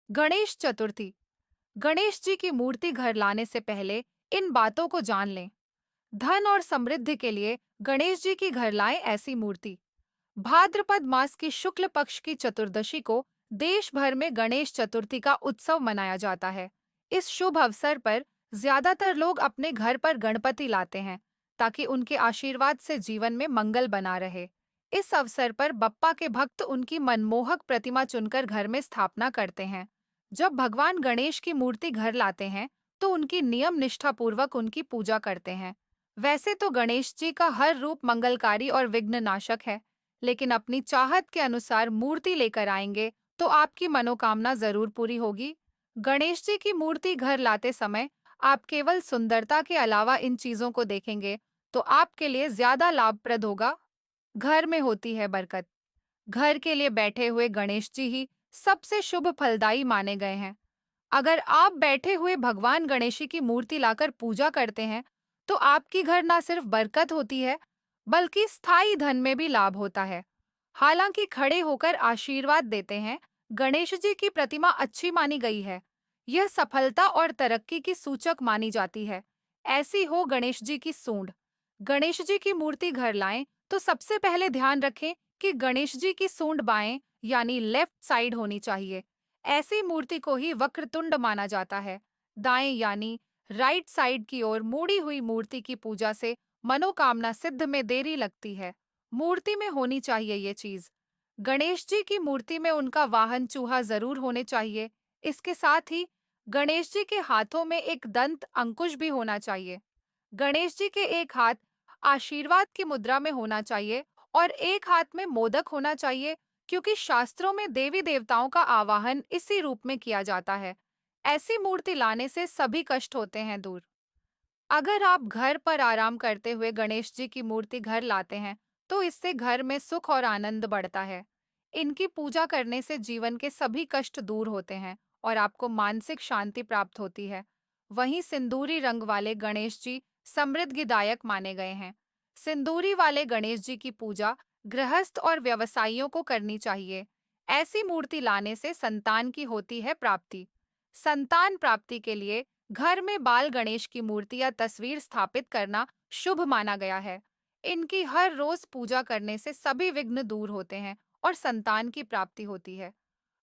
गणेश चतुर्थी। गणेश जी की मूर्ति घर लाने से पहले इन बातों को जान लें। धन और समृद्धि के लिए गणेश जी की घर लाएं ऐसी मूर्ति। भाद्रपद मास की शुक्ल पक्ष की चतुर्दशी को देश भर में गणेश चतुर्थी का उत्सव मनाया जाता है। इस शुभ अवसर पर ज्यादातर लोग अपने घर पर गणपति लाते हैं ताकि उनके आशीर्वाद से जीवन में मंगल बना रहे। इस अवसर पर बप्पा के भक्त उनकी मनमोहक प्रतिमा चुनकर घर में स्थापना करते हैं। जब भगवान गणेश की मूर्ति घर लाते हैं तो उनकी नियम निष्ठा पूर्वक उनकी पूजा करते हैं। वैसे तो गणेश जी का हर रूप मंगलकारी और विघ्न नाशक है, लेकिन अपनी चाहत के अनुसार मूर्ति लेकर आएंगे तो आपकी मनोकामना जरूर पूरी होगी। गणेश जी की मूर्ति घर लाते समय आप केवल सुंदरता के अलावा इन चीजों को देखेंगे तो आपके लिए ज्यादा लाभप्रद होगा। घर में होती है बरकत। घर के लिए बैठे हुए गणेश जी ही सबसे शुभ फलदायी माने गए हैं। अगर आप बैठे हुए भगवान गणेश की मूर्ति लाकर पूजा करते हैं, तो आपकी घर ना सिर्फ बरकत होती है, बल्कि स्थायी धन में भी लाभ होता है। हालांकि खड़े होकर आशीर्वाद देते हैं, गणेश जी की प्रतिमा अच्छी मानी गई है। यह सफलता और तरक्की की सूचक मानी जाती है। ऐसी हो गणेश जी की सूंड। गणेश जी की मूर्ति घर लाएं तो सबसे पहले ध्यान रखें कि गणेश जी की सूंड बाएं यानी लेफ्ट साइड होनी चाहिए। ऐसी मूर्ति को ही वक्रतुंड माना जाता है। दाएं यानी राइट साइड की ओर मुड़ी हुई मूर्ति की पूजा से मनोकामना सिद्ध में देरी लगती है। मूर्ति में होनी चाहिए ये चीज। गणेश जी की मूर्ति में उनका वाहन चूहा जरूर होने चाहिए। इसके साथ ही गणेश जी के हाथों में एक दंत अंकुश भी होना चाहिए। गणेश जी के एक हाथ आशीर्वाद की मुद्रा में होना चाहिए और एक हाथ में मोदक होना चाहिए, क्योंकि शास्त्रों में देवी देवताओं का आवाहन इसी रूप में किया जाता है। ऐसी मूर्ति लाने से सभी कष्ट होते हैं दूर। अगर आप घर पर आराम करते हुए गणेश जी की मूर्ति घर लाते हैं, तो इससे घर में सुख और आनंद बढ़ता है। इनकी पूजा करने से जीवन के सभी कष्ट दूर होते हैं और आपको मानसिक शांति प्राप्त होती है। वहीं सिंदूरी रंग वाले गणेश जी समृद्धिदायक माने गए हैं। सिंदूरी वाले गणेश जी की पूजा गृहस्थ और व्यवसायियों को करनी चाहिए। ऐसी मूर्ति लाने से संतान की होती है प्राप्ति। संतान प्राप्ति के लिए घर में बाल गणेश की मूर्ति या तस्वीर स्थापित करना शुभ माना गया है। इनकी हर रोज पूजा करने से सभी विघ्न दूर होते हैं और संतान की प्राप्ति होती है।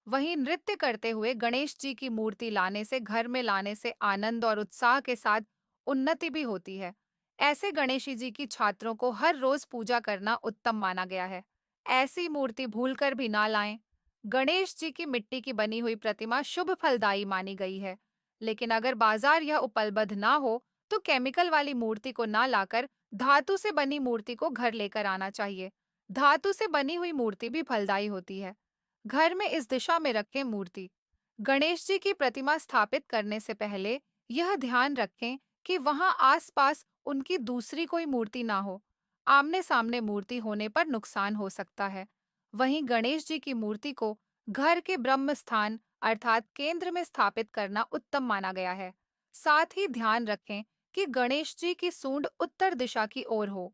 वहीं नृत्य करते हुए गणेश जी की मूर्ति लाने से घर में लाने से आनंद और उत्साह के साथ उन्नति भी होती है। ऐसे गणेश जी की छात्रों को हर रोज पूजा करना उत्तम माना गया है। ऐसी मूर्ति भूलकर भी ना लाएं। गणेश जी की मिट्टी की बनी हुई प्रतिमा शुभ फलदायी मानी गई है, लेकिन अगर बाजार या उपलब्ध ना हो तो केमिकल वाली मूर्ति को ना लाकर धातु से बनी मूर्ति को घर लेकर आना चाहिए। धातु से बनी हुई मूर्ति भी फलदायी होती है। घर में इस दिशा में रखें मूर्ति। गणेश जी की प्रतिमा स्थापित करने से पहले यह ध्यान रखें कि वहां आसपास उनकी दूसरी कोई मूर्ति ना हो। आमने सामने मूर्ति होने पर नुकसान हो सकता है। वहीं गणेश जी की मूर्ति को घर के ब्रह्म स्थान अर्थात केंद्र में स्थापित करना उत्तम माना गया है। साथ ही ध्यान रखें कि गणेश जी की सूंड उत्तर दिशा की ओर हो।